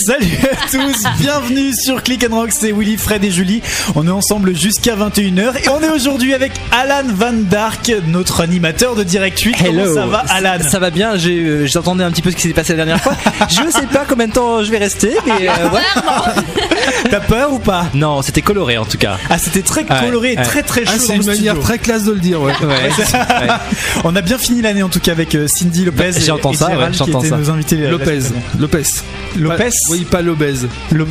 Salut à tous, bienvenue sur Click and Rock, c'est Willy, Fred et Julie. On est ensemble jusqu'à 21h et on est aujourd'hui avec Alan Van Dark, notre animateur de Direct 8. Hello. Comment ça va, Alan? Ça va bien, j'entendais un petit peu ce qui s'est passé la dernière fois. Je sais pas combien de temps je vais rester, mais T'as peur ou pas? Non, c'était coloré en tout cas. Ah, c'était très coloré et très très chaud. C'est une manière très classe de le dire, ouais. On a bien fini l'année en tout cas avec Cindy Lopez et j'entends ça, Gérald qui étaient nos invités. Lopez. Oui, pas l'obèse. Non,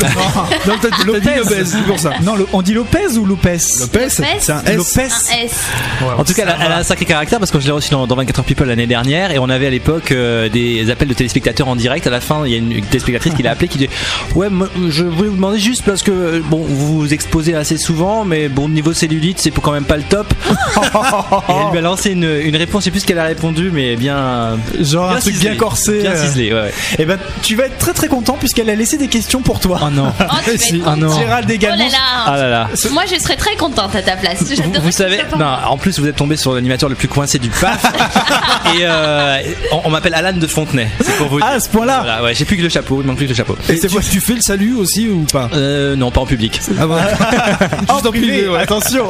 t'as dit l'obèse, c'est pour ça. Non, on dit Lopez ou Lopez? Lopez, c'est un S. Lopez. Un S. Ouais, En tout cas, elle a un sacré caractère parce que je l'ai reçu dans 24 heures People l'année dernière et on avait à l'époque des appels de téléspectateurs en direct. À la fin, il y a une téléspectatrice qui l'a appelé qui dit ouais, je voulais vous demander juste parce que bon, vous vous exposez assez souvent, mais bon, niveau cellulite, c'est quand même pas le top. Et elle lui a lancé une réponse, je sais plus ce qu'elle a répondu, mais bien genre un truc ciselé, bien corsé, bien ciselé. Ouais. Et ben, tu vas être très très content puisqu'elle a laissé des questions pour toi. Oh non. Oh, tu vas être Ah non. Gérald également. Oh là là. Ah là là. Moi je serais très contente à ta place. Vous savez, non, en plus vous êtes tombé sur l'animateur le plus coincé du PAF et on m'appelle Alan de Fontenay. C'est pour vous dire. Ah, à ce point-là. Voilà, ouais, j'ai plus que le chapeau, il manque plus que le chapeau. Et tu fais le salut aussi ou pas? Non, pas en public. Ah bon. En privé, ouais. Attention.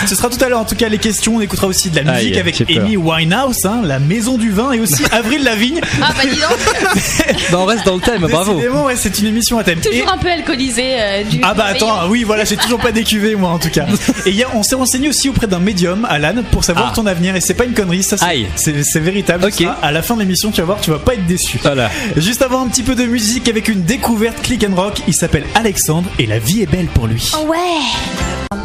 Ce sera tout à l'heure en tout cas les questions. On écoutera aussi de la musique Aïe, avec j'ai peur. Amy Winehouse, hein, la maison du vin, et aussi Avril Lavigne. Ah bah dis donc. Bah on reste dans le thème, bravo. Décidément, ouais, c'est une émission à thème. Toujours un peu alcoolisé du Ah bah réveillon. attends, oui voilà, j'ai toujours pas décuvé moi en tout cas. Et on s'est renseigné aussi auprès d'un médium, Alan, pour savoir ton avenir, et c'est pas une connerie, ça Aïe. c'est véritable. Ok. Ça, à la fin de l'émission, tu vas voir, tu vas pas être déçu. Voilà. Juste avant un petit peu de musique avec une découverte Click and Rock, il s'appelle Alexandre et la vie est belle pour lui. Ouais.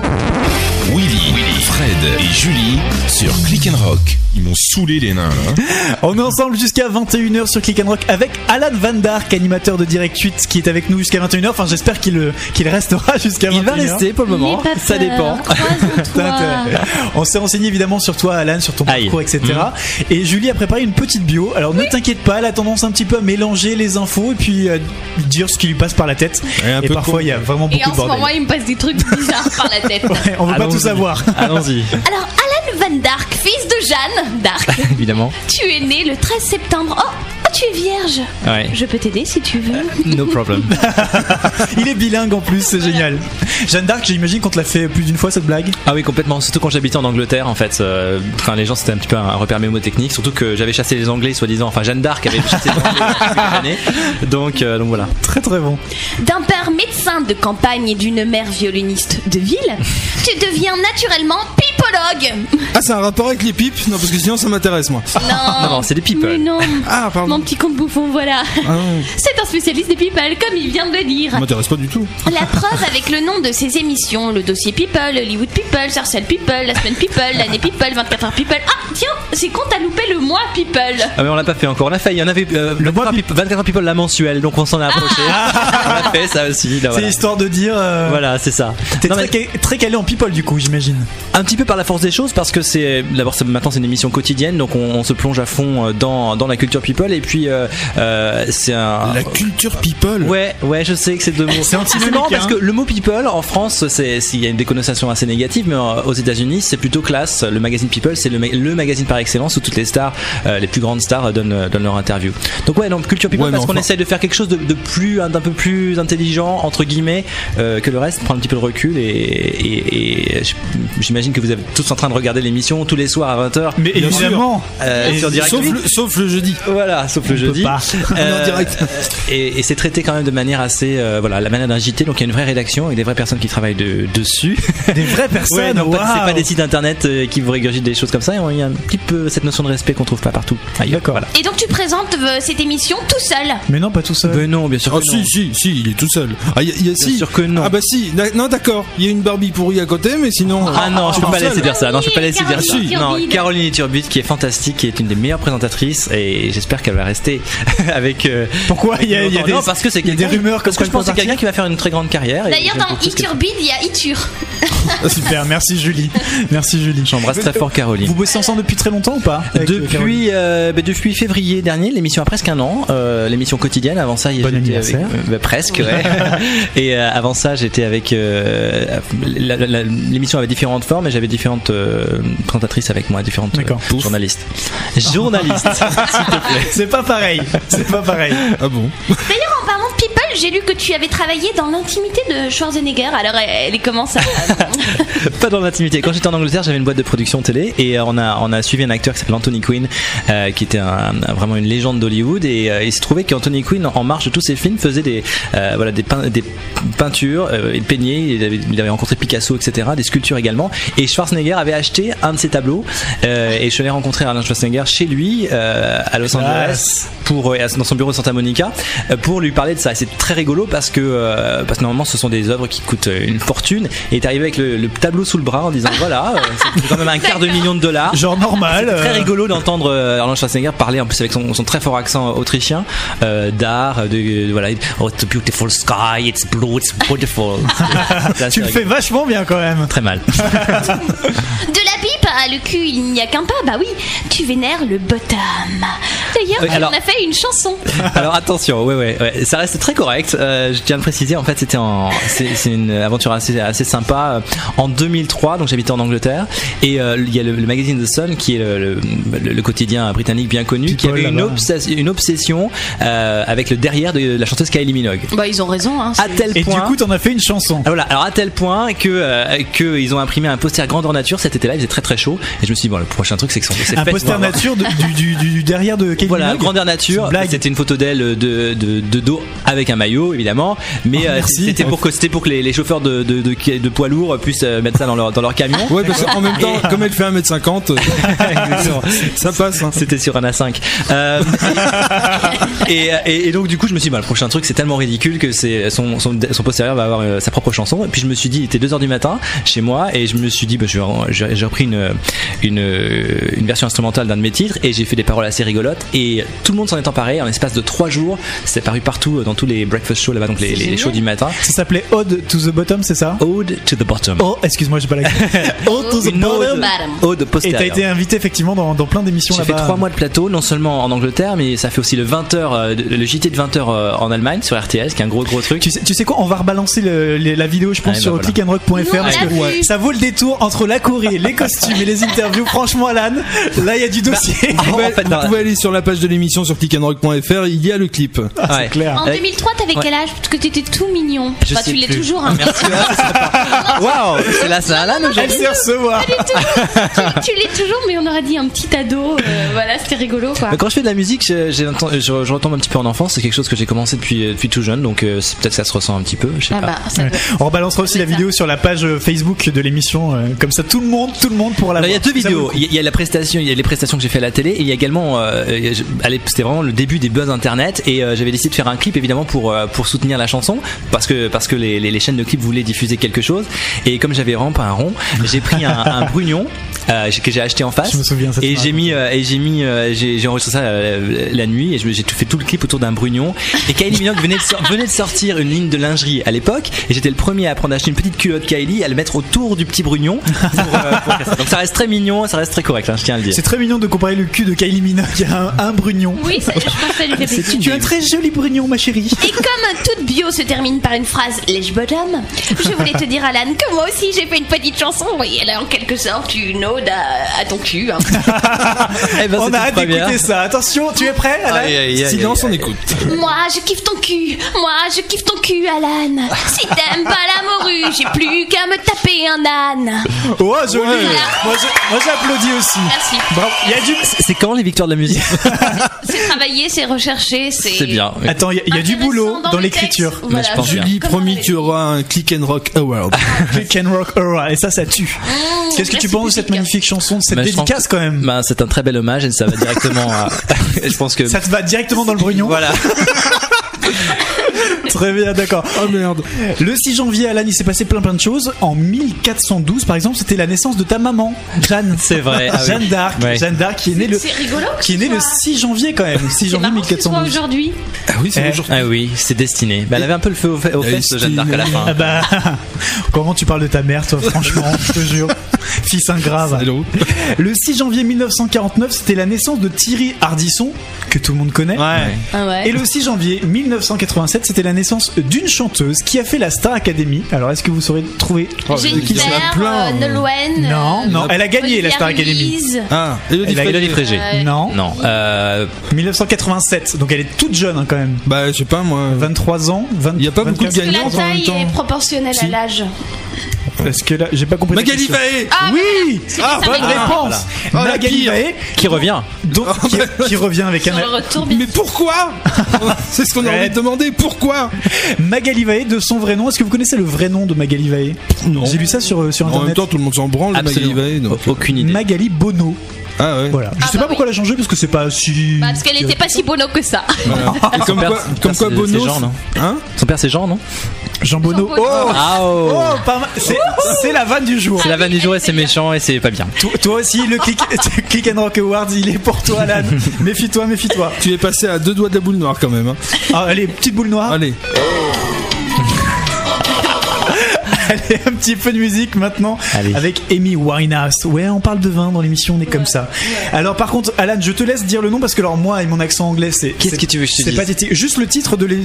Willy, Fred et Julie sur Click and Rock. Ils m'ont saoulé les nains là. On est ensemble jusqu'à 21h sur Click and Rock avec Alan Van Dark, animateur de Direct 8 qui est avec nous jusqu'à 21h. Enfin, j'espère qu'il restera jusqu'à 21h. Il va rester pour le moment, N'aie pas ça peur, dépend. croise en toi. On s'est renseigné évidemment sur toi, Alan, sur ton Aïe. parcours, etc. Et Julie a préparé une petite bio. Alors ne t'inquiète pas, elle a tendance un petit peu à mélanger les infos et puis à dire ce qui lui passe par la tête. Ouais, un Et peu parfois con. il y a vraiment Et beaucoup en de ce bordel. moment il me passe des trucs bizarres par la tête. Ouais, on veut pas tout savoir. Allons-y. Alors Alan Van Dark, fils de Jeanne d'Arc, Évidemment. tu es né le 13 septembre. Oh, tu es vierge. Ouais. Je peux t'aider si tu veux. No problem. Il est bilingue en plus, c'est génial. Jeanne d'Arc, j'imagine qu'on te l'a fait plus d'une fois cette blague. Ah oui, complètement. Surtout quand j'habitais en Angleterre, en fait. Enfin, les gens, c'était un petit peu un repère mémotechnique. Surtout que j'avais chassé les Anglais, soi-disant. Enfin, Jeanne d'Arc avait chassé les Anglais depuis des années. Donc voilà. Très très bon. D'un père médecin de campagne et d'une mère violoniste de ville, tu deviens naturellement pipologue. Ah, c'est un rapport avec les pipes? Non, parce que sinon ça m'intéresse, moi. Non, c'est des people. Mais non. Ah, pardon. Mon petit compte bouffon, voilà. Ah non, C'est un spécialiste des people, comme il vient de le dire. ça m'intéresse pas du tout. La preuve avec le nom de ses émissions, le dossier People, Hollywood People, Sarcelles People, la semaine People, l'année People, 24 heures People. Ah, tiens, c'est con, t'as loupé le mois People. Ah mais on l'a pas fait encore, on a failli, on avait 24 heures people la mensuelle, donc on s'en a approché. On a fait ça aussi. Là, C'est voilà. histoire de dire. Voilà, c'est ça. T'es Non, mais très calé en people du coup, j'imagine. un petit peu par la force des choses parce que c'est d'abord maintenant c'est une émission quotidienne, donc on se plonge à fond dans la culture people et puis c'est un La culture people. Ouais, je sais que c'est deux mots. C'est antinomique, marrant parce hein. que le mot people en France, il y a des connotations assez négatives, mais aux États-Unis, c'est plutôt classe. Le magazine People, c'est le magazine par excellence où toutes les stars, les plus grandes stars, donnent leur interview. Donc ouais, donc culture people Ouais, parce mais qu'on enfin- essaye de faire quelque chose d'un peu plus intelligent entre guillemets que le reste, prendre un petit peu de recul et j'imagine que vous êtes tous en train de regarder l'émission tous les soirs à 20h. Mais Bien évidemment. Sur Direct Sauf 8. sauf le jeudi. Voilà, sauf le On peut jeudi. pas. On est en direct. Et c'est traité quand même de manière assez, la manière d'un JT. Donc il y a une vraie rédaction avec des vraies personnes qui travaillent dessus. Des vraies personnes. Ouais, non, waouh. c'est pas des sites internet qui vous régurgitent des choses comme ça. Il y a un petit peu cette notion de respect qu'on trouve pas partout. D'accord. Voilà. Et donc tu présentes cette émission tout seul. Mais non, pas tout seul. Mais non, bien sûr. Ah que non. si, il est tout seul. Ah, y a, si. sûr que non. Ah bah si, non d'accord, il y a une Barbie pourrie à côté, mais sinon... Ah non, je peux tout pas seul. laisser dire ça. Non, je peux pas laisser dire ça. Caroline Non, Turbide. Caroline Turbide qui est fantastique, qui est une des meilleures présentatrices et j'espère qu'elle va rester avec. Pourquoi il y a des, non, parce que c'est il y a des quelqu'un- rumeurs parce que comme je quoi pense que c'est quelqu'un qui va faire une très grande carrière. et D'ailleurs j'aime dans beaucoup ce qu'elle fait. Iturbide, il y a Itur. Super, merci Julie. Merci Julie. J'embrasse très fort Caroline. Vous bossez ensemble depuis très longtemps ou pas avec, Caroline Depuis février dernier, l'émission a presque un an. L'émission quotidienne. Avant ça, Bon j'étais anniversaire. avec, presque. Ouais. Et avant ça, j'étais avec. L'émission avait différentes formes et j'avais différentes présentatrices avec moi, différentes D'accord. journalistes. Journalistes, s'il te plaît. C'est pas pareil. C'est pas pareil. Ah bon? D'ailleurs en parlant de People, j'ai lu que tu avais travaillé dans l'intimité de Schwarzenegger. Alors, elle comment ça Pas dans l'intimité. Quand j'étais en Angleterre, j'avais une boîte de production télé et on a suivi un acteur qui s'appelle Anthony Quinn, qui était vraiment une légende d'Hollywood. Et il s'est trouvé qu'Anthony Quinn, en marge de tous ses films, faisait des peintures, il peignait, il avait rencontré Picasso, etc., des sculptures également. Et Schwarzenegger avait acheté un de ses tableaux et je suis allé rencontrer Arnold Schwarzenegger chez lui à Los Angeles dans son bureau de Santa Monica pour lui parler de ça. Et c'est très rigolo parce que normalement ce sont des œuvres qui coûtent une fortune, et il est arrivé avec le tableau sous le bras en disant voilà, c'est quand même $250,000, genre normal. C'est très rigolo d'entendre Arnold Schwarzenegger parler en plus avec son très fort accent autrichien d'art, voilà, oh, it's a beautiful sky, it's blue, it's beautiful. Tu le fais vachement bien quand même. Très mal. De la pipe à le cul, il n'y a qu'un pas. Bah oui, tu vénères le bottom. D'ailleurs, on a fait une chanson. Alors attention, ouais, ça reste très correct. Je tiens à le préciser. En fait, c'est une aventure assez sympa. En 2003, donc j'habitais en Angleterre, et il y a le magazine The Sun, qui est le quotidien britannique bien connu, qui avait une obsession avec le derrière de la chanteuse Kylie Minogue. Bah ils ont raison. Hein, à tel point. Et du coup, t'en as fait une chanson. Voilà. Alors à tel point que ils ont imprimé un poster grandeur nature cet été-là. Il faisait très très chaud, et je me suis dit bon, le prochain truc c'est que c'est un poster nature du derrière de Kylie Voilà, Minogue. grandeur nature. C'était une photo d'elle de dos avec un maillot évidemment, mais c'était pour que les chauffeurs de poids lourds puissent mettre ça dans leur camion. Ouais, parce qu'en même temps, comme elle fait 1m50, ça passe. Hein. C'était sur un A5. Et donc du coup je me suis dit le prochain truc c'est tellement ridicule que son postérieur va avoir sa propre chanson. Et puis je me suis dit, il était 2h du matin chez moi, et je me suis dit j'ai repris une version instrumentale d'un de mes titres, et j'ai fait des paroles assez rigolotes, et tout le monde s'en est emparé en l'espace de 3 jours. C'était paru partout dans tous les breakfast shows là-bas, donc les shows du matin. Ça s'appelait Ode to the Bottom, c'est ça? Ode to the Bottom. Oh, excuse-moi, j'ai pas la Ode to the Bottom. Ode postérieure. Et t'as été invité effectivement dans plein d'émissions là-bas. J'ai fait 3 mois de plateau, non seulement en Angleterre, mais ça fait aussi le 20h, le JT de 20h en Allemagne sur RTL, qui est un gros truc. Tu sais quoi, on va rebalancer la vidéo, je pense, sur clickandrock.fr, parce que ça vaut le détour entre la Corée, les costumes et les interviews. Franchement, Alan, là il y a du dossier. Vous pouvez aller sur la page de l'émission sur clickandrock.fr, il y a le clip. C'est clair. En 2003, t'avais quel âge? Parce que t'étais tout mignon. Enfin, tu l'es toujours. Hein. Merci. Waouh, c'est là ça, Alan. Elle sait recevoir. Tu l'es toujours, mais on aurait dit un petit ado. Voilà, c'était rigolo quoi. Quand je fais de la musique, je retombe un petit peu en enfance. C'est quelque chose que j'ai commencé depuis tout jeune, donc peut-être que ça se ressent un petit peu. Je sais pas. On rebalancera aussi la vidéo sur la page Facebook de l'émission, comme ça tout le monde pourra la voir. Il y a 2 vidéos. Il y a la prestation, il y a les prestations que j'ai fait à la télé, et il y a également c'était vraiment le début des buzz internet, et j'avais décidé de faire un clip évidemment pour soutenir la chanson, parce que les chaînes de clips voulaient diffuser quelque chose, et comme j'avais vraiment pas un rond, j'ai pris un brugnon que j'ai acheté en face, et j'ai enregistré ça la nuit, et j'ai fait tout le clip autour d'un brugnon, et Kylie Minogue venait de sortir une ligne de lingerie à l'époque, et j'étais le premier à prendre acheter une petite culotte Kylie, à le mettre autour du petit brugnon pour faire ça. Donc ça reste très mignon, ça reste très correct, hein, je tiens à le dire. C'est très mignon de comparer le cul de Kylie Minogue à un brugnon. Oui, je pense que ça lui fait plaisir. Tu as un très joli brugnon, ma chérie. Et comme toute bio se termine par une phrase lèche bottom, je voulais te dire, Alan, que moi aussi j'ai fait une petite chanson. Oui, elle est en quelque sorte une ode à ton cul. Hein. On a hâte d'écouter ça. Attention, tu es prêt, Alan? Silence, on écoute. Moi, je kiffe ton cul. Moi, je kiffe ton cul, Alan. Si t'aimes pas la morue, j'ai plus qu'à me taper un âne. Oh, joli. Moi, j'applaudis aussi. Merci. Bravo. C'est quand les victoires de la musique? C'est travaillé, c'est recherché, c'est bien. Attends, il y a du boulot dans l'écriture. Voilà. Julie, promis, tu auras un Click and Rock Award. Click and Rock Award, et ça tue. Qu'est-ce que tu penses de cette magnifique chanson, de cette dédicace quand même? C'est un très bel hommage, et ça va directement à... Je pense que ça te va directement dans le brugnon. Voilà. Très bien, d'accord. Oh merde. Le 6 janvier, Alan, il s'est passé plein de choses. En 1412, par exemple, c'était la naissance de ta maman, Jeanne. C'est vrai. Jeanne d'Arc. Ouais. Jeanne d'Arc qui est née le 6 janvier quand même. 6 janvier 1412. Aujourd'hui. Ah oui, c'est aujourd'hui. Ah oui, c'est destiné. Elle avait un peu le feu aux fesses, Jeanne d'Arc, à la fin. Comment tu parles de ta mère, toi, franchement, je te jure. Fils ingrat. Le 6 janvier 1949, c'était la naissance de Thierry Ardisson, que tout le monde connaît. Ouais. Ah ouais. Et le 6 janvier 1987, c'était la naissance naissance d'une chanteuse qui a fait la Star Academy. Alors, est-ce que vous saurez trouver Jennifer, Nolwenn. Non, elle a gagné la Star Academy. Ah, Elodie Frégé. Non. 1987. donc elle est toute jeune quand même. Bah, je sais pas moi. 23 ans. Il y a pas beaucoup de gagnants Est-ce que la taille est proportionnelle à l'âge? Parce que là, j'ai pas compris. Magali Vaé. Oui. Bonne réponse. Voilà. Magali Vaé Qui revient. donc qui revient avec un. Mais pourquoi? C'est ce qu'on a envie de demander. Pourquoi? Magali Vaé de son vrai nom. Est-ce que vous connaissez le vrai nom de Magali Vaé? Non. J'ai lu ça sur internet. En même temps, tout le monde s'en branle. Magali Vaé. Aucune idée. Magali Bono. Ah ouais. Voilà. Je sais pas pourquoi elle a changé parce que c'est pas si. Parce qu'elle était pas si bono que ça. Voilà. Et comme quoi Bono. C'est Jean, non? Hein? Son père, c'est Jean, non? Jean Bono. Oh, pas mal. C'est la vanne du jour. C'est la vanne du jour et c'est méchant et c'est pas bien. Toi aussi, le Click and Rock Awards, il est pour toi, Alan. Méfie-toi. Tu es passé à 2 doigts de la boule noire quand même. Hein. Ah, allez, petite boule noire. Allez. Allez, un petit peu de musique maintenant. Allez. Avec Amy Winehouse. Ouais, on parle de vin dans l'émission, on est comme ça. Alors par contre, Alan, je te laisse dire le nom parce que alors moi et mon accent anglais, c'est. Qu'est-ce que tu veux que je te C'est dise? pathétique. Juste le titre de la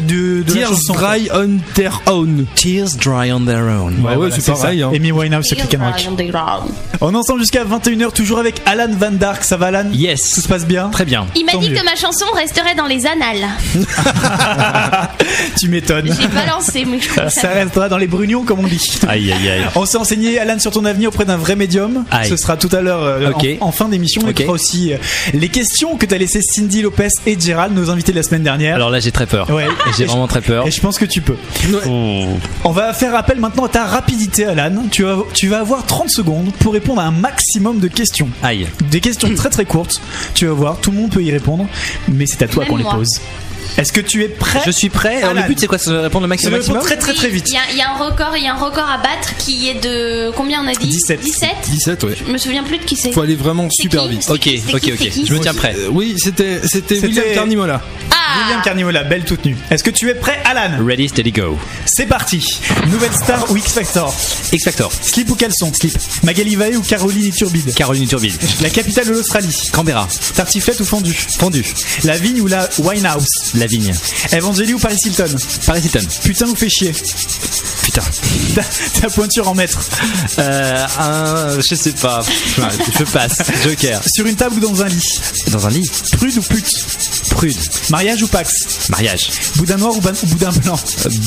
Tears chanson. Dry on Their Own. Tears Dry on Their Own. Ouais, voilà, c'est pareil. ça. Hein. Amy Winehouse sur Click and Rock. On est ensemble jusqu'à 21h, toujours avec Alan Van Dark. Ça va, Alan? Yes. Tout se passe bien? Très bien. Il m'a Tant dit mieux. que ma chanson resterait dans les annales. Tu m'étonnes. J'ai balancé, mais je trouve Ça ça. restera dans les brugnons, comme on dit. Aïe aïe aïe. On s'est enseigné, Alan, sur ton avenir auprès d'un vrai médium. Aïe. Ce sera tout à l'heure Ok. en fin d'émission. On Ok. fera aussi les questions que t'as laissées Cindy Lopez et Gérald, nos invités de la semaine dernière. Alors là, j'ai très peur. Ouais. J'ai vraiment très peur. Et je pense que tu peux. Oh. On va faire appel maintenant à ta rapidité, Alan. Tu vas avoir 30 secondes pour répondre à un maximum de questions. Aïe. Des questions très très courtes. Tu vas voir, tout le monde peut y répondre, mais c'est à toi Même qu'on les moi. pose. Est-ce que tu es prêt? Je suis prêt. Alors, le Alan. but, c'est quoi? C'est de répondre le C'est maximum. de répondre très très très vite. Il y a un record à battre qui est de combien on a dit? 17. 17, ouais. Je me souviens plus de qui c'est. Faut aller vraiment C'est super qui vite. C'est Ok, qui C'est ok, qui ok. C'est qui Je me tiens prêt. Oui, c'était William Carnimola. William Carnimola, belle toute nue. Est-ce que tu es prêt, Alan? Ready, steady, go. C'est parti. Nouvelle star ou X Factor? X Factor. Slip ou caleçon? Slip. Magali Vaé ou Caroline Iturbide? Caroline Turbide. La capitale de l'Australie? Canberra. Tartiflette ou fondue? Fondu. La vigne ou la Winehouse? La vigne. Evangélie ou Paris Hilton? Paris Hilton. Putain ou fait chier? Putain. Ta pointure en mètres? Je sais pas. Je passe. Joker. Sur une table ou dans un lit? Dans un lit. Prude ou pute? Prude. Mariage ou Pax? Mariage. Boudin noir ou boudin blanc?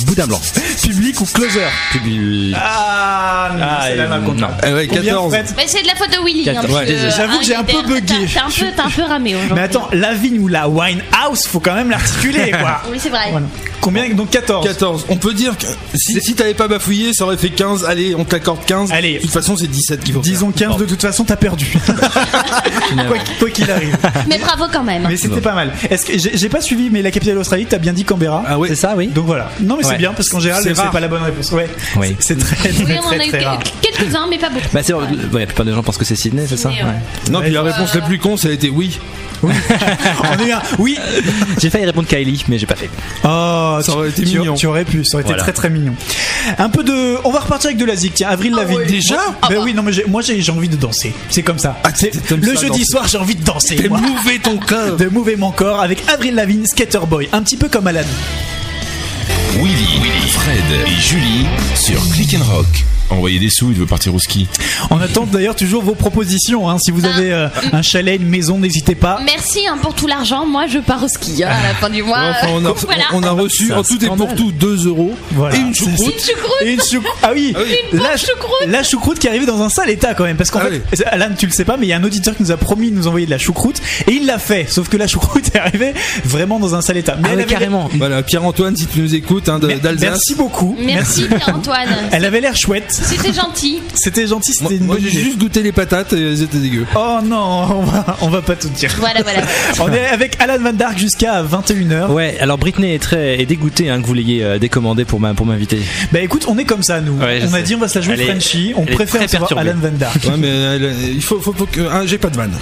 Boudin blanc. Public ou closer? Public. Ah, non, c'est la main contre. non. Ouais, Combien, 14. Fred? Mais c'est de la faute de Willy. Quatre. Hein, Ouais, parce que, j'avoue que j'ai un peu bugué. T'as un peu ramé aujourd'hui. Mais attends, la vigne ou la Winehouse, faut quand même l'articuler, quoi. Oui, c'est vrai. Voilà. Combien? Donc 14. 14. On peut dire que si t'avais pas bafouillé, ça aurait fait 15. Allez, on t'accorde 15. Allez. De toute façon, c'est 17 qu'il faut faire. Disons 15, de toute façon, t'as perdu. Quoi qu'il arrive. Mais bravo quand même. Mais c'était pas mal. Est-ce que j'ai pas suivi, mais la capitale d'Australie, t'as bien dit Canberra. Ah ouais. C'est ça, oui. Donc voilà. Non, mais c'est Ouais. bien parce qu'en général, C'est c'est rare. pas la bonne réponse. Ouais. Oui. C'est très, très, Oui, on en a très, eu très rare. quelques-uns, mais pas beaucoup. Bah, c'est, la plupart des gens pensent que c'est Sydney, c'est ça? Sydney, ouais. Ouais. Non, puis la réponse la plus con, ça a été oui. On a eu un. Oui. J'ai failli répondre Kylie, mais j'ai pas fait. Oh, Ça aurait été mignon. Tu aurais pu. Ça aurait été Voilà. très, très mignon. Un peu de. On va repartir avec de la zik. Tiens, Avril Lavigne. Déjà Ben oui, non, mais moi j'ai envie de danser. C'est comme ça. t'aimes Le ça, jeudi danser. soir, j'ai envie de danser. Fais moi. mouver ton corps. De mouver mon corps avec Avril Lavigne, Skater Boy. Un petit peu comme Alan. Willy, Fred et Julie sur Click and Rock. Envoyez des sous, il veut partir au ski. On attend d'ailleurs toujours vos propositions. Hein. Si vous avez un chalet, une maison, n'hésitez pas. Merci hein, pour tout l'argent. Moi, je pars au ski hein, à la fin du mois. Enfin, Voilà. on a reçu C'est un en tout et pour scandale. tout 2 euros Voilà. et une C'est- choucroute. Une choucroute. Et une choucroute. Ah oui, Une la, bonne choucroute. la choucroute qui est arrivée dans un sale état quand même. Parce qu'en Ah fait, Alan, tu le sais pas, mais il y a un auditeur qui nous a promis de nous envoyer de la choucroute. Et il l'a fait. Sauf que la choucroute est arrivée vraiment dans un sale état. Mais Ah elle ouais, avait- carrément. Voilà, Pierre-Antoine, si tu nous écoutes, hein, d'Alsace. Merci beaucoup. Merci Pierre-Antoine. Elle avait l'air chouette. C'était gentil. C'était gentil, Moi, c'était une moi, bonne j'ai idée. juste goûté les patates et elles étaient dégueu. Oh non, on va pas tout dire. Voilà. On est avec Alan Van Dark jusqu'à 21h. Ouais, alors Britney est dégoûtée hein, que vous l'ayez décommandé pour m'inviter. Bah écoute, on est comme ça nous. Ouais, je on a sais. dit on va se la jouer Elle est- Frenchy. On elle est préfère très savoir perturbée. Alan Van Dark. Ouais, mais il faut que. J'ai pas de vanne.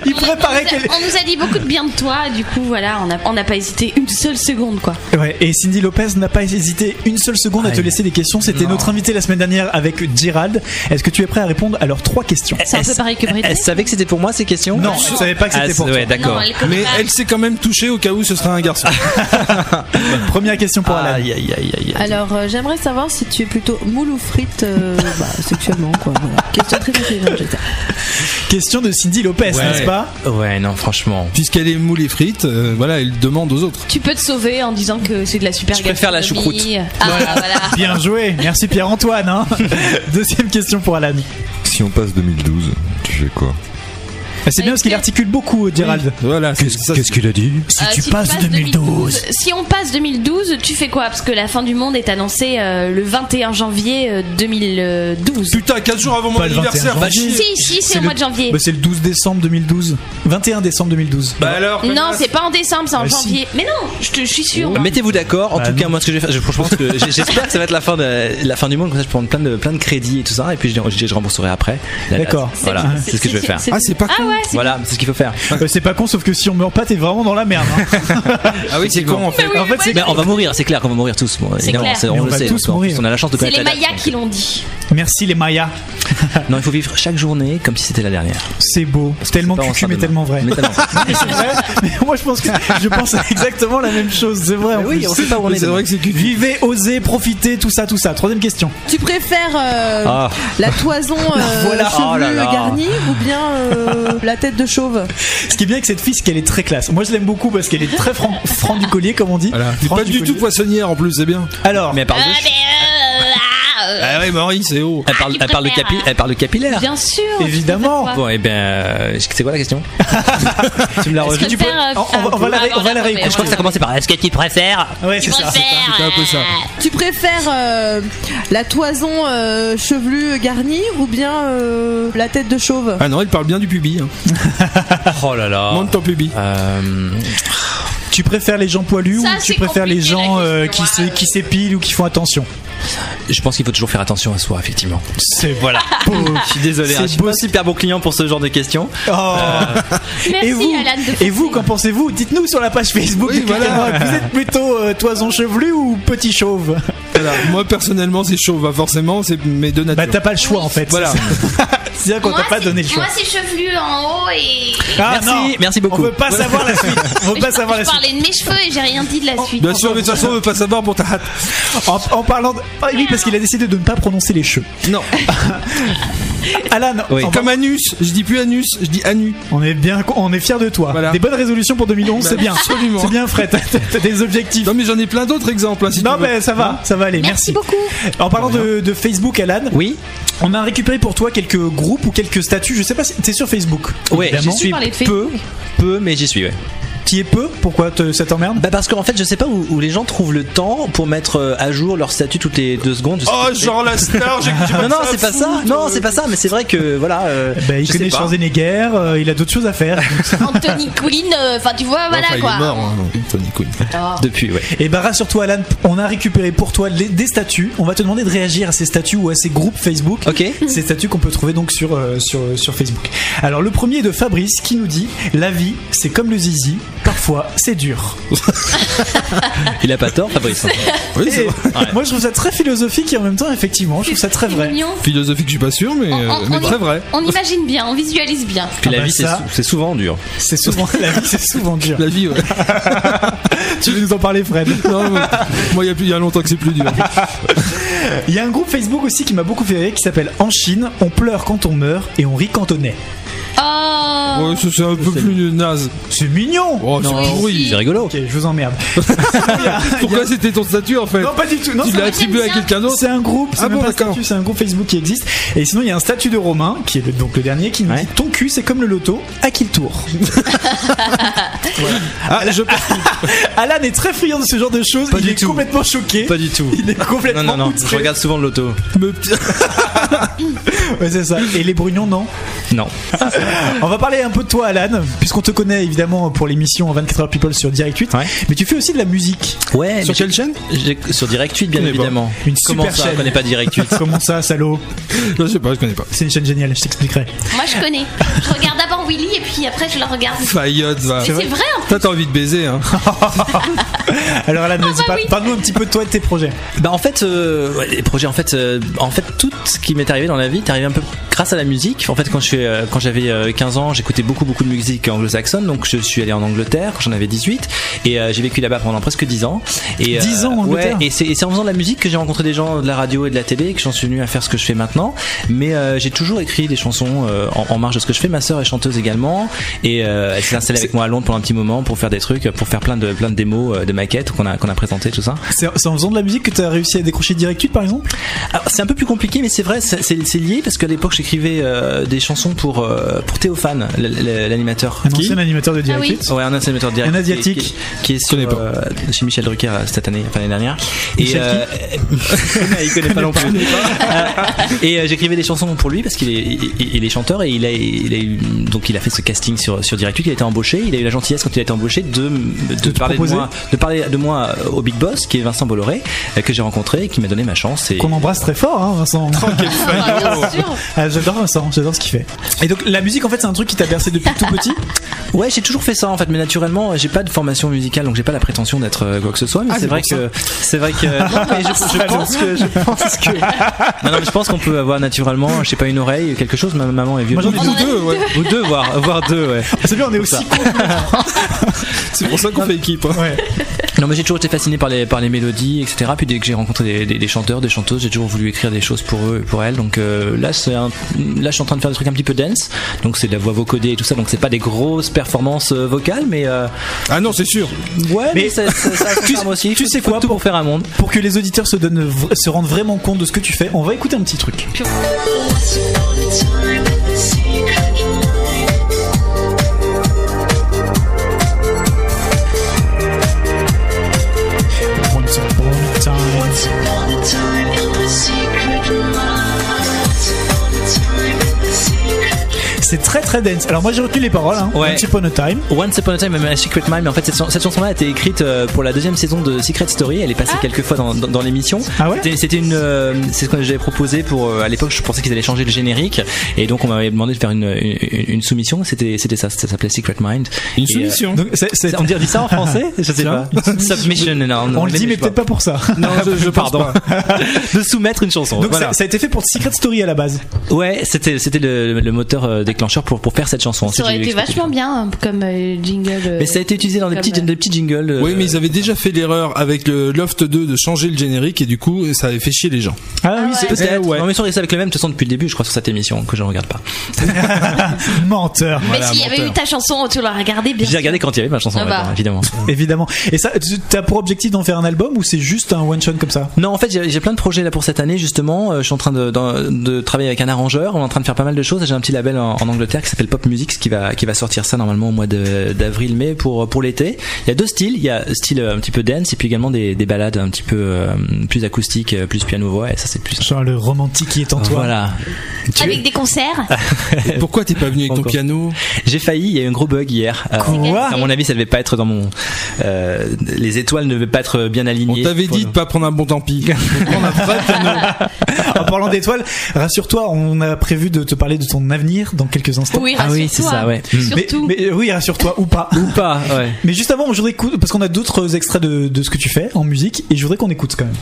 Il préparait qu'elle. On nous a dit beaucoup de bien de toi. Du coup, voilà, on n'a pas hésité une seule seconde, quoi. Ouais, et Cindy Lopez n'a pas hésité une seule seconde à te laisser des questions. C'était notre invités la semaine dernière avec Gérald. Est-ce que tu es prêt à répondre à leurs 3 questions? C'est un peu pareil que Britney. Elle savait que c'était pour moi ces questions? Non, je savais pas que c'était pour toi. Ouais, d'accord. Non, Mais elle s'est quand même touchée au cas où ce serait un garçon. Première question pour Alan. Aïe, aïe, aïe, aïe. Alors, j'aimerais savoir si tu es plutôt moule ou frite sexuellement, quoi. Voilà. Question très intelligente, j'étais. Question de Cindy Lopez, n'est-ce pas? Ouais, non, franchement. Puisqu'elle est moule et frite, voilà, elle demande aux autres. Tu peux te sauver en disant que c'est de la super Je préfère la gastronomie. choucroute. Ah, voilà. Bien joué, merci Pierre-Antoine. Hein. Deuxième question pour Alan. Si on passe 2012, tu fais quoi? C'est bien parce qu'il articule beaucoup, Gérald. Voilà. Qu'est-ce qu'il a dit? Si tu passes 2012. Si on passe 2012, tu fais quoi? Parce que la fin du monde est annoncée le 21 janvier 2012. Putain, 4 jours avant mon Pas le 21 anniversaire. janvier. Si, c'est au mois de janvier. Bah, c'est le 12 décembre 2012. 21 décembre 2012. Bah alors. Non, c'est pas en décembre, c'est en Bah, si. janvier. Mais non, je suis sûre. Mettez-vous d'accord. En Bah, tout cas, non. moi, ce que je vais faire, je pense que j'espère que ça va être la fin du monde. Comme ça, je peux prendre plein de crédits et tout ça, et puis je rembourserai après. la date. D'accord. Voilà, c'est ce que je vais faire. Ah, c'est pas con. Ah ouais, c'est Voilà, c'est ce qu'il faut faire. C'est pas con, sauf que si on meurt pas, t'es vraiment dans la merde. Hein. Ah oui, c'est con en fait. oui, En fait, ouais. c'est- Mais on va mourir, c'est clair qu'on va mourir tous. Bon, évidemment, clair. on Mais on le va sait. tous En plus, mourir. on a la chance de C'est connaître les la date, Mayas donc, qui l'ont dit. Merci les Mayas. Non, il faut vivre chaque journée comme si c'était la dernière. C'est beau. Parce que Tellement c'est pas, on cucu, sera mais demain. tellement vrai. Mais tellement vrai. C'est vrai. Mais moi, je pense exactement la même chose. C'est vrai. En Mais oui, plus. on sait pas où on est. C'est vrai que c'est cucu. Vivez, osez, profitez, tout ça, tout ça. Troisième question. Tu préfères Ah. la toison Voilà. chevelue Oh là là. garnie ou bien la tête de chauve? Ce qui est bien avec cette fille, c'est qu'elle est très classe. Moi, je l'aime beaucoup parce qu'elle est très franc du collier, comme on dit. Voilà. Franc Pas du collier. tout poissonnière en plus, c'est bien. Alors, Mais elle parle de. Ah ouais, Maurice, c'est haut. Elle parle de capillaire. Bien sûr. Évidemment. Bon, et ben, c'est quoi la question? Tu me l'as Est-ce revue. que tu préfères, on va la réécouter. Je crois que ça commençait par est-ce que tu préfères? ouais, c'est ça. C'est un peu ça. Tu préfères la toison chevelue garnie ou bien la tête de chauve? Ah non, il parle bien du pubis. Hein. Oh là là. Monte ton pubis. Tu préfères les gens poilus Ça, ou tu c'est préfères les compliqué, gens la question, qui s'épilent ou qui font attention? Je pense qu'il faut toujours faire attention à soi, effectivement. C'est voilà. Je suis désolé, C'est je suis beau. pas super bon client pour ce genre de questions. Oh. Merci Et vous, Alan de et vous, qu'en pensez-vous? Dites-nous sur la page Facebook. Oui, de Click voilà. and Rock. Vous êtes plutôt toison chevelu ou petit chauve? Voilà. Moi personnellement, c'est chaud. Bah, forcément, c'est mes deux natures. Bah t'as pas le choix en fait. Voilà. C'est-à-dire qu'on t'a pas donné le choix. Moi, c'est chevelu en haut et. Ah, Merci, non. merci beaucoup. On veut pas savoir la suite. On veut pas savoir la Je suite. parlais de mes cheveux et j'ai rien dit de la suite. Bien sûr, mais de toute façon, on veut pas savoir pour ta hâte. En parlant de... Ah oui, parce qu'il a décidé de ne pas prononcer les cheveux. Non. Alan, Oui. on, Comme anus. Je dis plus anus, je dis anu. on est fiers de toi. Voilà. Des bonnes résolutions pour 2011, c'est bien. absolument. C'est bien, Fred. T'as des objectifs. Non, mais j'en ai plein d'autres exemples. Hein, si Non tu veux. mais ça va aller, merci. beaucoup. En parlant de Facebook, Alan, Oui. on a récupéré pour toi quelques groupes ou quelques statuts. Je sais pas si t'es sur Facebook. Ouais, j'y évidemment. suis parler de peu, Facebook. mais j'y suis, ouais. Qui est peu. Pourquoi ça t'emmerde? Bah parce qu'en fait, je sais pas où les gens trouvent le temps pour mettre à jour leur statut toutes les 2 secondes. Je sais Oh, pas. genre la star, j'ai Non, c'est pas ça. Non, c'est pas ça. Mais c'est vrai que voilà. Bah, il je connaît sais pas. Schwarzenegger, il a d'autres choses à faire. Anthony Quinn, enfin tu vois, voilà Enfin, quoi. il est mort, hein, Tony Quinn. Depuis, ouais. Et bah rassure-toi, Alan, on a récupéré pour toi des statuts. On va te demander de réagir à ces statuts ou à ces groupes Facebook. Ok. Ces statuts qu'on peut trouver donc sur Facebook. Alors le premier est de Fabrice qui nous dit: la vie c'est comme le zizi, parfois c'est dur. Il a pas tort, Fabrice. Oui, c'est Et vrai. moi je trouve ça très philosophique et en même temps effectivement je trouve ça très vrai. Mignon. Philosophique, je suis pas sûr, mais très vrai. On imagine bien, on visualise bien. Puis Ah la bah vie, ça. c'est souvent dur. C'est souvent la vie, c'est souvent dur. La vie, ouais. Tu veux nous en parler, Fred? Non, moi, il y a longtemps que c'est plus dur. Il y a un groupe Facebook aussi qui m'a beaucoup fait rire qui s'appelle En Chine, on pleure quand on meurt et on rit quand on est. Oh. Ouais, ça, c'est un peu plus naze. C'est mignon. Oh, c'est Oui, pourri. si. C'est rigolo. Ok, je vous emmerde. Pourquoi c'était ton statut en fait? Non, pas du tout. Non, Tu ça- l'as attribué à quelqu'un d'autre? C'est un groupe, c'est Ah même bon, pas un d'accord. statut, c'est un groupe Facebook qui existe. Et sinon, il y a un statut de Romain, qui est donc le dernier, qui nous Ouais. dit: ton cul, c'est comme le loto, à qui le tour? Ah, je pense Alan est très friand de ce genre de choses. Pas Il du est tout. complètement choqué. Pas du tout. Il est complètement Non. outré. Je regarde souvent le loto. Ouais, c'est ça. Et les brugnons, non. Non. On va parler un peu de toi, Alan, puisqu'on te connaît évidemment pour l'émission 24 Heures People sur Direct 8. Ouais. Mais tu fais aussi de la musique. Ouais. Sur mais quelle chaîne? Sur Direct 8, bien Je connais pas. évidemment. Une Comment super ça, chaîne. je connais pas Direct 8. Comment ça, salaud? Je sais pas, je connais pas. C'est une chaîne géniale, je t'expliquerai. Moi je connais. Je regarde d'abord devant Willy et puis après je la regarde. Faillotte, va. C'est vrai. Toi, t'as envie de baiser, hein. Alors Alan, parle-nous un petit peu de toi et de tes projets. Bah en fait, les projets, en fait, tout ce qui m'est arrivé dans la vie est arrivé un peu grâce à la musique. En fait, quand j'avais 15 ans, j'écoutais beaucoup de musique anglo-saxonne, donc je suis allé en Angleterre quand j'en avais 18 et j'ai vécu là-bas pendant presque 10 ans. Et 10 ans en Angleterre. Ouais, et c'est en faisant de la musique que j'ai rencontré des gens de la radio et de la télé que j'en suis venu à faire ce que je fais maintenant. Mais j'ai toujours écrit des chansons en marge de ce que je fais. Ma sœur est chanteuse également et elle s'est installée avec moi à Londres pendant un petit moment pour faire des trucs, pour faire plein de démos, de maquettes qu'on a présenté, tout ça. C'est en faisant de la musique que tu as réussi à décrocher Direct 8 par exemple? Alors, c'est un peu plus compliqué, mais c'est vrai, c'est lié parce qu'à l'époque j'écrivais des chansons pour Théophane, l'animateur. Un ancien animateur de Direct 8. Ouais, un ancien animateur de Direct 8. Un asiatique qui est chez Michel Drucker cette année, enfin l'année dernière. Et il connaît pas non plus. Et j'écrivais des chansons pour lui parce qu'il est chanteur et il a fait ce casting sur Direct 8. Il a été embauché. Il a eu la gentillesse quand il a été embauché de parler de moi au Big Boss, qui est Vincent Bolloré, que j'ai rencontré et qui m'a donné ma chance. Et qu'on embrasse très fort, hein, Vincent. J'adore Vincent, j'adore ce qu'il fait. Et donc la musique, en fait, c'est un truc qui t'a bercé depuis tout petit? Ouais, j'ai toujours fait ça en fait, mais naturellement, j'ai pas de formation musicale, donc j'ai pas la prétention d'être quoi que ce soit. Mais c'est vrai que non, mais je pense qu'on peut avoir naturellement, je sais pas, une oreille, quelque chose. Ma maman est violente. Moi j'en ai deux, ouais. Ou deux, voire deux, ouais. C'est bien, on est aussi C'est pour ça qu'on fait équipe. Hein. Ouais. Non, mais j'ai toujours été fasciné par les mélodies, etc. Puis dès que j'ai rencontré des chanteurs, des chanteuses, j'ai toujours voulu écrire des choses pour eux et pour elles. Donc là, je suis en train de faire des trucs un petit peu dance. Donc c'est de la voix vocodée et tout ça. Donc c'est pas des grosses performances vocales, mais ah non, c'est sûr. Ouais, mais ça aussi. Tu sais quoi, pour faire un monde. Pour que les auditeurs se rendent vraiment compte de ce que tu fais, on va écouter un petit truc. C'est très très dense. Alors moi j'ai retenu les paroles, hein. Ouais. Once Upon a Time. Once Upon a Time, A Secret Mind. Mais en fait cette chanson-là a été écrite pour la deuxième saison de Secret Story. Elle est passée quelques fois dans l'émission. Ah ouais. C'était c'est ce que j'avais proposé pour à l'époque. Je pensais qu'ils allaient changer le générique et donc on m'avait demandé de faire une soumission. C'était ça s'appelait Secret Mind. Une soumission. Donc on dit ça en français? Je sais pas. Submission. Non, on le dit mais peut-être pas pour ça. Non, je pardon. De soumettre une chanson. Donc voilà. ça a été fait pour Secret Story à la base. Ouais, c'était le moteur déclencheur pour faire cette chanson. Ça aurait été vachement bien comme jingle. Mais ça a été utilisé dans des petits jingles. Oui, mais ils avaient déjà fait l'erreur avec le Loft 2 de changer le générique et du coup ça avait fait chier les gens. Ah oui, c'est peut-être. ouais. Non, mais ils sont restés avec le même de toute façon depuis le début, je crois, sur cette émission que je ne regarde pas. Menteur. Mais s'il y avait eu ta chanson, tu l'as regardé bien. J'ai regardé quand il y avait ma chanson, évidemment. Évidemment. Et ça, t'as pour objectif d'en faire un album ou c'est juste un one shot comme ça? Non, en fait, j'ai plein de projets là pour cette année justement. Je suis en train de travailler avec un arrangeur. On est en train de faire pas mal de choses. J'ai un petit label en Angleterre qui s'appelle Pop Music qui va sortir ça normalement au mois d'avril-mai pour l'été. Il y a deux styles. Il y a style un petit peu dance et puis également des ballades un petit peu plus acoustiques, plus piano-voix. Et ça, c'est plus. Genre le romantique qui est en toi. Voilà. Avec des concerts. Pourquoi t'es pas venu avec ton piano? J'ai failli. Il y a eu un gros bug hier. Quoi? À mon avis, ça devait pas être dans mon. Les étoiles ne devaient pas être bien alignées. On t'avait dit de pas prendre un bon tant pis. On a vrai piano. En parlant d'étoiles, rassure-toi, on a prévu de te parler de ton avenir dans quelques instants. Oui, ah oui, c'est ça, ouais. Surtout. Mais oui, rassure-toi, ou pas. Ou pas, ouais. Mais juste avant, je voudrais écouter, parce qu'on a d'autres extraits de ce que tu fais en musique, et je voudrais qu'on écoute quand même.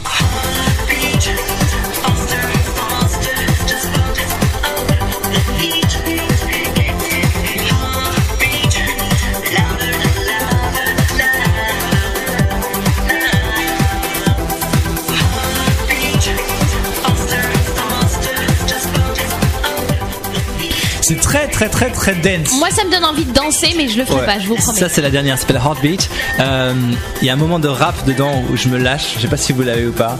C'est très très très très dense. Moi ça me donne envie de danser mais je le ferai pas, je vous promets. Ça c'est la dernière, ça s'appelle Heartbeat. Il y a un moment de rap dedans où je me lâche, je sais pas si vous l'avez ou pas.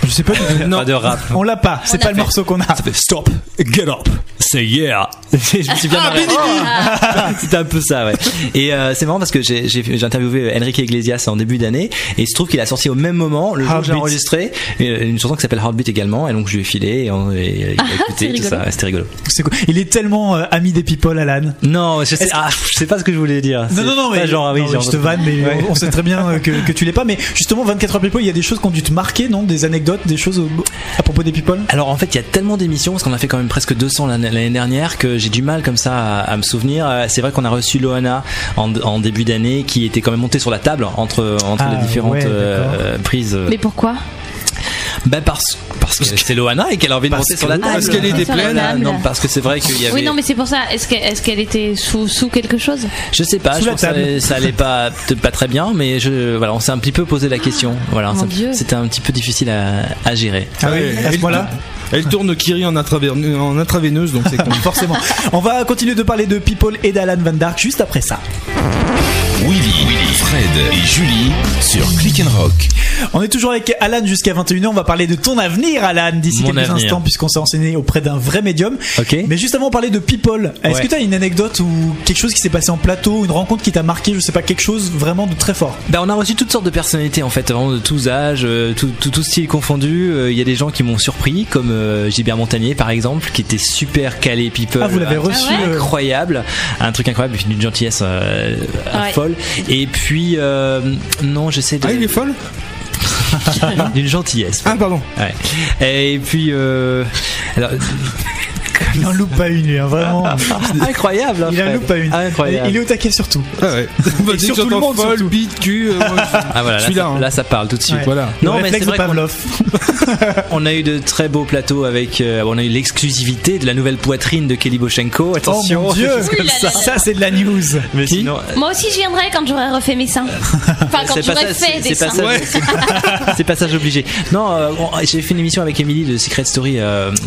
Je sais pas. Non, pas de rap. On l'a pas, c'est pas le morceau qu'on a. Ça fait stop, get up, say yeah. Je me suis bien marré. C'était un peu ça, ouais. Et c'est marrant parce que j'ai interviewé Enrique Iglesias en début d'année et il se trouve qu'il a sorti au même moment le jour où j'ai enregistré une chanson qui s'appelle Heartbeat également et donc je lui ai filé et il a écouté tout ça, c'était rigolo. C'est cool. Il est tellement ami des people, Alan? Non, je sais pas ce que je voulais dire. Non, mais genre, oui, je te vanne, mais on sait très bien que tu l'es pas. Mais justement, 24 heures people, il y a des choses qui ont dû te marquer, non? Des anecdotes, des choses à propos des people? Alors en fait, il y a tellement d'émissions, parce qu'on a fait quand même presque 200 l'année dernière, que j'ai du mal comme ça à me souvenir. C'est vrai qu'on a reçu Loana en début d'année, qui était quand même montée sur la table entre les différentes prises. Mais pourquoi? Parce que c'est Loana et qu'elle a envie de monter sur la table. Parce qu'elle était pleine. Non, parce que c'est vrai qu'il y avait. Oui, non, mais c'est pour ça. Est-ce qu'elle était sous quelque chose? Je sais pas. Je pense que ça allait pas très bien, mais voilà, on s'est un petit peu posé la question. Voilà, c'était un petit peu difficile à gérer. Ah oui, à ce point-là. Elle tourne Kiri en intraveineuse, donc c'est forcément. On va continuer de parler de people et d'Alan Van Dark juste après ça. Willy, Fred et Julie sur Click and Rock. On est toujours avec Alan jusqu'à 21h. On va parler de ton avenir, Alan, d'ici quelques instants, puisqu'on s'est renseigné auprès d'un vrai médium. Okay. Mais juste avant, on parlait de people. Est-ce que tu as une anecdote ou quelque chose qui s'est passé en plateau, une rencontre qui t'a marqué, je sais pas, quelque chose vraiment de très fort? On a reçu toutes sortes de personnalités en fait, vraiment de tous âges, tout style confondu. Il y a des gens qui m'ont surpris, comme Gilbert Montagnier par exemple, qui était super calé people. Ah, vous l'avez reçu? Incroyable, un truc incroyable, d'une gentillesse folle. Et puis non, j'essaie de. Ah, il est folle. D'une gentillesse. Ah, pardon. Ouais. Et puis alors. Il en loupe pas une, lui, hein, vraiment. Incroyable, hein, il en loupe pas une. Incroyable. Il est au taquet surtout. Ah ouais. Et sur tout le monde, folle, bite, cul. Voilà, là, ça parle tout de suite. Ouais. Voilà. Non, mais c'est vrai qu'on on a eu de très beaux plateaux avec. On a eu l'exclusivité de la nouvelle poitrine de Kelly Boshenko. Attention, oh mon Dieu, ça c'est de la news. Mais sinon, moi aussi, je viendrai quand j'aurai refait mes seins. Enfin, quand j'aurai fait des seins. C'est passage obligé. Non, j'ai fait une émission avec Emily de Secret Story.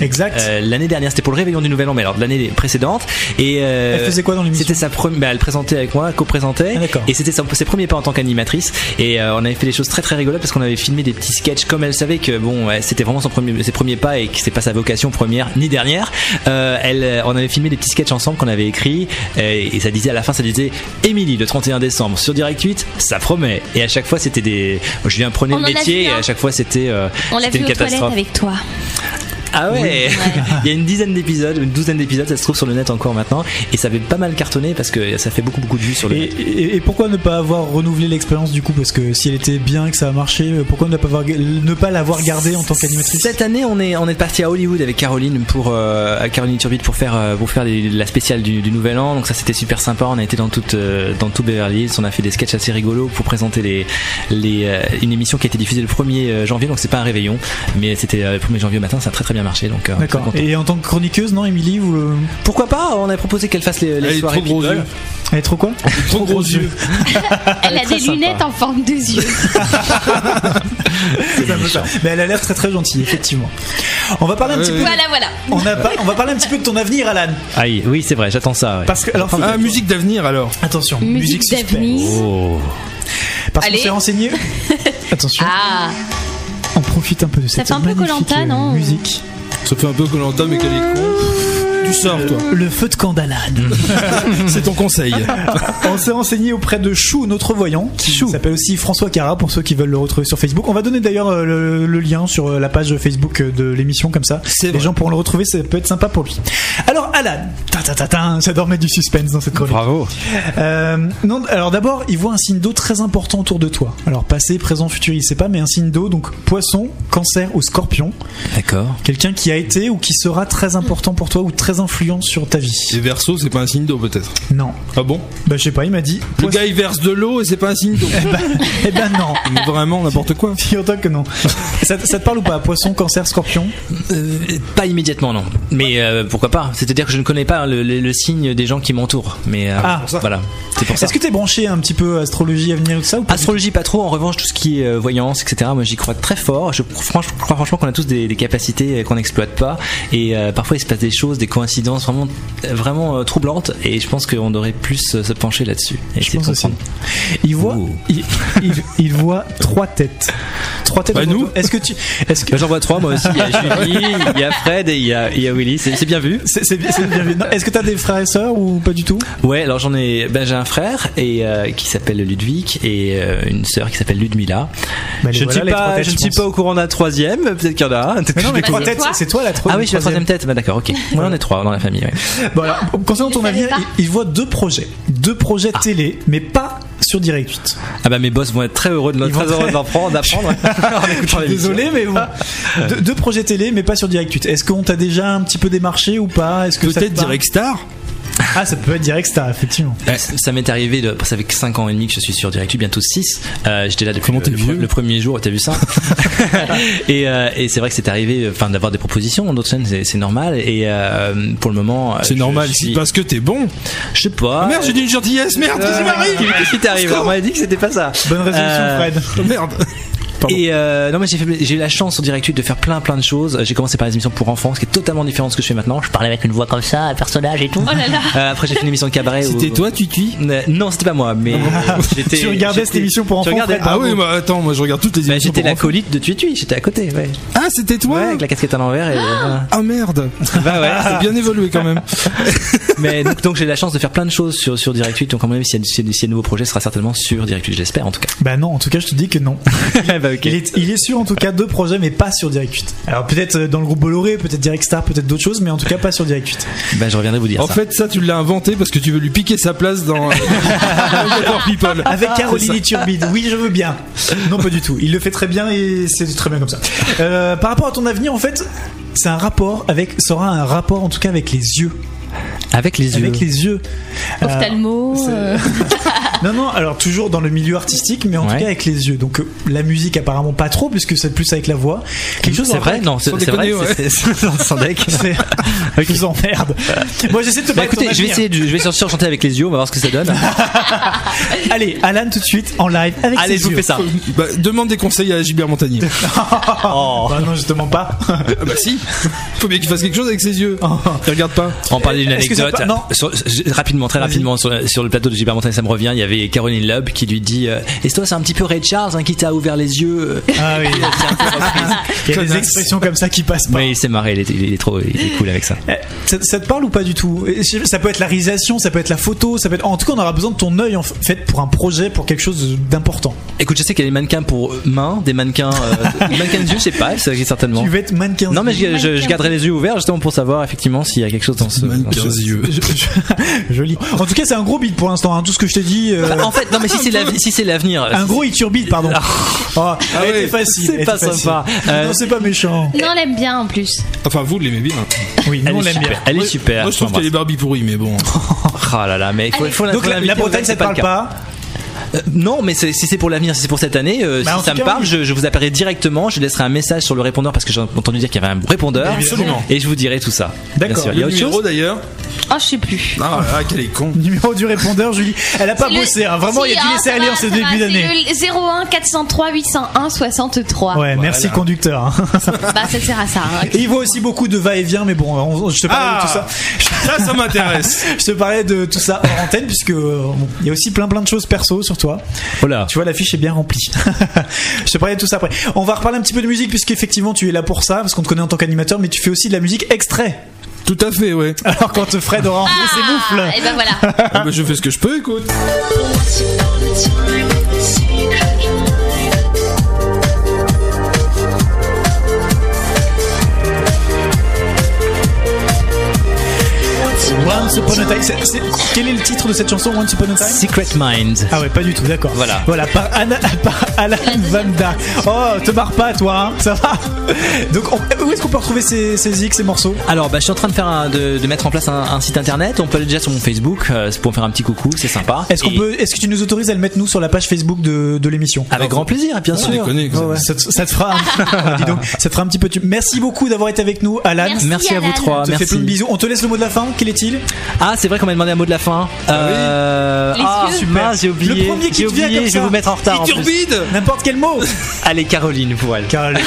Exact. L'année dernière, c'était pour le réveillon du Nouvel An, mais alors de l'année précédente. Et elle faisait quoi dans l'émission? C'était sa première. Elle présentait avec moi, co-présentait. Et c'était ses premiers pas en tant qu'animatrice. Et on avait fait des choses très très rigolotes parce qu'on avait filmé des petits sketchs, comme elle savait que c'était vraiment ses premiers pas et que c'est pas sa vocation première ni dernière. On avait filmé des petits sketchs ensemble qu'on avait écrits et ça disait à la fin, ça disait Émilie le 31 décembre sur Direct 8, ça promet. Et à chaque fois c'était des. Julien prenait le métier et à chaque fois c'était une catastrophe. Avec toi. Ah ouais. Il y a une douzaine d'épisodes, ça se trouve sur le net encore maintenant, et ça avait pas mal cartonné parce que ça fait beaucoup de vues sur le net. Et pourquoi ne pas avoir renouvelé l'expérience du coup? Parce que si elle était bien et que ça a marché, pourquoi ne pas l'avoir gardée en tant qu'animatrice? Cette année, on est parti à Hollywood avec Caroline Caroline Turbide pour faire la spéciale du Nouvel An. Donc ça c'était super sympa. On a été dans tout Beverly Hills. On a fait des sketchs assez rigolos pour présenter une émission qui a été diffusée le 1er janvier. Donc c'est pas un réveillon, mais c'était le 1er janvier au matin. Ça a très très bien marché. Donc d'accord. Et en tant que chroniqueuse, non, Émilie, pourquoi pas? On a proposé qu'elle fasse les soirées trop gros yeux. Elle est trop quoi? Trop gros yeux. Elle a des lunettes en forme de yeux. Mais elle a l'air très très gentille, effectivement. On va parler un petit peu. Voilà. On va parler un petit peu de ton avenir, Alan. Ah oui, c'est vrai, j'attends ça. Ouais. Parce que alors, musique d'avenir alors. Attention, musique d'avenir. Oh. Parce qu'on s'est renseigné. Attention. On profite un peu de cette magnifique musique. Ça fait un peu Koh-Lanta, mais quel est con. Tu sors, toi. Le feu de camp d'Alan. C'est ton conseil. On s'est renseigné auprès de Chou, notre voyant, qui s'appelle aussi François Cara, pour ceux qui veulent le retrouver sur Facebook. On va donner d'ailleurs le lien sur la page Facebook de l'émission, comme ça. Les gens pourront le retrouver, ça peut être sympa pour lui. Alors, Alan, j'adore mettre du suspense dans cette chronique. Bravo. Non, alors d'abord, il voit un signe d'eau très important autour de toi. Alors, passé, présent, futur, il sait pas, mais un signe d'eau, donc poisson, cancer ou scorpion. D'accord. Quelqu'un qui a été ou qui sera très important pour toi ou très influent sur ta vie. Et Verseau, c'est pas un signe d'eau peut-être? Non. Ah bon? Bah je sais pas, il m'a dit. Le gars il verse de l'eau et c'est pas un signe d'eau. Eh ben non. Mais vraiment n'importe quoi. Figure-toi que non. Ça te parle ou pas? Poisson, cancer, scorpion? Pas immédiatement, non. Mais pourquoi pas? C'est-à-dire que je ne connais pas le signe des gens qui m'entourent. Mais voilà. C'est pour ça. Est-ce que t'es branché un petit peu astrologie, avenir ou tout ça ou pas? Astrologie pas trop. En revanche, tout ce qui est voyance, etc. Moi, j'y crois très fort. Je crois franchement qu'on a tous des capacités qu'on n'exploite pas. Et parfois, il se passe des choses, des coïncidences vraiment troublantes. Et je pense qu'on devrait plus se pencher là-dessus. Et je pense aussi. Il voit 3 têtes. 3 têtes. Bah, nous. Est-ce que j'en vois 3 moi aussi. Il y a Julie, il y a Fred et il y a Willy. C'est bien vu. C'est bien vu. Est-ce que t'as des frères et sœurs ou pas du tout? Ouais, alors j'ai un frère qui s'appelle Ludwig et une sœur qui s'appelle Ludmila. Je ne suis pas au courant d'un troisième, peut-être qu'il y en a un. Mais non, mais 3 têtes, c'est toi la troisième. Ah oui, je suis la troisième tête. Bah d'accord, ok. Moi, on est 3 dans la famille. Ouais. Bon, alors, concernant ton avenir, il voit 2 projets télé, mais pas sur Direct 8. Ah bah mes boss vont être très heureux d'apprendre. Désolé, mais bon. 2 projets télé, mais pas sur Direct 8. Est-ce qu'on t'a déjà un petit peu démarché ou pas? Est-ce que peut-être Direct Star? Ah, ça peut être Direct Star, effectivement. Ça m'est arrivé, ça fait 5 ans et demi que je suis sur Direct 8, bientôt 6. J'étais là depuis le premier jour, t'as vu ça? et c'est vrai que c'est arrivé, d'avoir des propositions. D'autres chaînes, c'est normal. Et pour le moment, c'est normal, c'est parce que t'es bon. Je sais pas. Oh merde, j'ai dit une gentillesse, merde, qu'est-ce qui m'arrive? Qu'est-ce qui t'arrive? On m'a dit que c'était pas ça. Bonne résolution, Fred. Oh merde. Pardon. Et non, mais j'ai eu la chance sur Direct 8 de faire plein de choses. J'ai commencé par les émissions pour enfants, ce qui est totalement différent de ce que je fais maintenant. Je parlais avec une voix comme ça, un personnage et tout. Oh là là. Après j'ai fait une émission de cabaret. C'était toi, Tui? Non, c'était pas moi, mais tu regardais cette émission pour enfants? Ah oui, bah attends, moi je regarde toutes les émissions. J'étais l'acolyte de Tui, j'étais à côté. Ouais. Ah, c'était toi? Ouais, avec la casquette à l'envers. Ah merde. Bah ouais, c'est bien évolué quand même. Mais donc j'ai la chance de faire plein de choses sur Direct 8. Donc quand même, s'il y a de nouveaux projets, ce sera certainement sur Direct 8, j'espère en tout cas. Bah non, en tout cas, je te dis que non. Bah, okay. Il est sur en tout cas 2 projets, mais pas sur Direct 8. Alors peut-être dans le groupe Bolloré, peut-être Direct Star, peut-être d'autres choses, mais en tout cas pas sur Direct 8. Bah je reviendrai vous dire. En fait, ça tu l'as inventé parce que tu veux lui piquer sa place dans People. Avec Caroline et Turbide. Oui, je veux bien. Non, pas du tout. Il le fait très bien et c'est très bien comme ça. Par rapport à ton avenir, en fait, ça aura un rapport en tout cas avec les yeux. Avec les yeux. Ophtalmo. Non, alors toujours dans le milieu artistique, mais en tout cas avec les yeux. Donc la musique apparemment pas trop, puisque c'est plus avec la voix. Quelque chose. C'est vrai, non, c'est vrai. Sans deck. Avec les emmerdes. Moi j'essaie de te écoutez, je vais chanter avec les yeux, on va voir ce que ça donne. Allez, Alan tout de suite en live avec ses yeux. Allez, je vous fais ça. Bah, demande des conseils à Gilbert Montagnier. Bah non, justement pas. Bah si. Faut bien qu'il fasse quelque chose avec ses yeux. Il regarde pas. On parlait d'une anecdote. Très rapidement sur le plateau de Gilbert Montagnier, ça me revient. Il y avait Caroline Loeb qui lui dit et toi c'est un petit peu Ray Charles qui t'a ouvert les yeux. Ah oui. Il y a des expressions comme ça qui passent pas. Oui, il s'est marré, il est cool avec ça. Ça te parle ou pas du tout? Ça peut être la réalisation, ça peut être la photo, ça peut être. En tout cas, on aura besoin de ton œil en fait pour un projet, pour quelque chose d'important. Écoute, je sais qu'il y a des mannequins pour mains, des mannequins de yeux, je sais pas, ça existe certainement. Tu veux être mannequin? Non, mais je garderai les yeux ouverts justement pour savoir effectivement s'il y a quelque chose dans ce yeux. Joli. En tout cas, c'est un gros beat pour l'instant. Hein, tout ce que je t'ai dit. En fait, non, mais si c'est l'avenir. Un gros iturbide, pardon. Elle était facile. C'est pas sympa. Non, c'est pas méchant. Non, on l'aime bien en plus. Enfin, vous l'aimez bien. Oui, nous on l'aime bien. Elle est super. Moi, je trouve qu'elle est Barbie pourrie, mais bon. Ah là là, mais il faut donc la Bretagne, ça te parle pas? Non, mais si c'est pour l'avenir, si c'est pour cette année, si ça me parle, je vous appellerai directement, je laisserai un message sur le répondeur parce que j'ai entendu dire qu'il y avait un répondeur. Absolument. Et je vous dirai tout ça. D'accord. Il y a autre chose d'ailleurs. Oh, je sais plus. Ah, quel est con. Numéro du répondeur, Julie. Elle a pas bossé, hein. Vraiment, il a dû laisser aller en ce début d'année. C'est le 01 403 801 63. Ouais, merci conducteur. Hein. Bah, ça sert à ça. Hein. Et il voit aussi beaucoup de va-et-vient, mais bon, je te parlais de tout ça. Ça m'intéresse. Je te parlais de tout ça en antenne, puisque il y a aussi plein de choses perso sur toi. Voilà. Tu vois, la fiche est bien remplie. Je te parlais de tout ça après. On va reparler un petit peu de musique, puisqu'effectivement, tu es là pour ça, parce qu'on te connaît en tant qu'animateur, mais tu fais aussi de la musique extrait. Tout à fait, ouais. Alors quand Fred aura enlevé ses moufles. Et ben voilà. Bah, je fais ce que je peux, écoute. Once Upon a Time. Quel est le titre de cette chanson, Once Upon a Time? Secret Minds. Ah ouais, pas du tout, d'accord. Voilà, par Alan Van Dyck. Oh, te marre pas, toi, hein, ça va. Donc, où est-ce qu'on peut retrouver ces zik, ces morceaux? Alors, je suis en train de mettre en place un site internet. On peut aller déjà sur mon Facebook pour me faire un petit coucou, c'est sympa. Est-ce que tu nous autorises à le mettre nous sur la page Facebook de l'émission? Avec grand plaisir, bien sûr. Ça te fera, dis donc, ça te fera un petit peu. Merci beaucoup d'avoir été avec nous, Alan. Merci à vous trois. On te fait plein de bisous. On te laisse le mot de la fin. Quel est-il? Ah, c'est vrai qu'on m'a demandé un mot de la fin. Super, j'ai oublié. Le premier qui te vient comme ça. Je vais vous mettre en retard. Turbide. N'importe quel mot. Allez, Caroline, voilà. Caroline.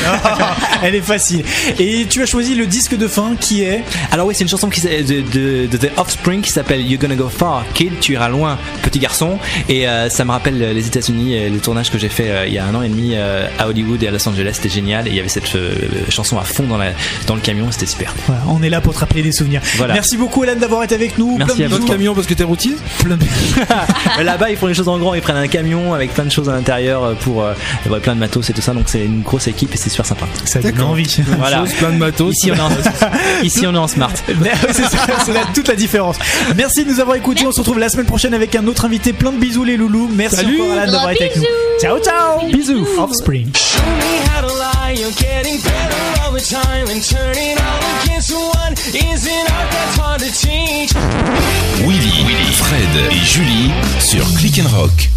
Elle est facile. Et tu as choisi le disque de fin qui est. Alors oui, c'est une chanson de The Offspring qui s'appelle You're Gonna Go Far, Kid, tu iras loin, petit garçon. Et ça me rappelle les États-Unis, le tournage que j'ai fait il y a 1 an et demi à Hollywood et à Los Angeles. C'était génial. Et il y avait cette chanson à fond dans le camion. C'était super. Voilà, on est là pour te rappeler des souvenirs. Voilà. Merci beaucoup, Alan, d'avoir été avec nous. Merci à vous. Camion parce que t'es routier. Là-bas, ils font les choses en grand. Ils prennent un camion avec plein de choses à l'intérieur pour avoir plein de matos et tout ça. Donc c'est une grosse équipe et c'est super sympa. Ça donne envie. Voilà. Plein de matos. Ici on est en smart. C'est ça, c'est toute la différence. Merci de nous avoir écoutés. On se retrouve la semaine prochaine avec un autre invité. Plein de bisous les loulous. Merci encore Alan d'avoir été avec nous. Ciao ciao. Bisous. Offspring. Willy, Fred et Julie sur Click and Rock.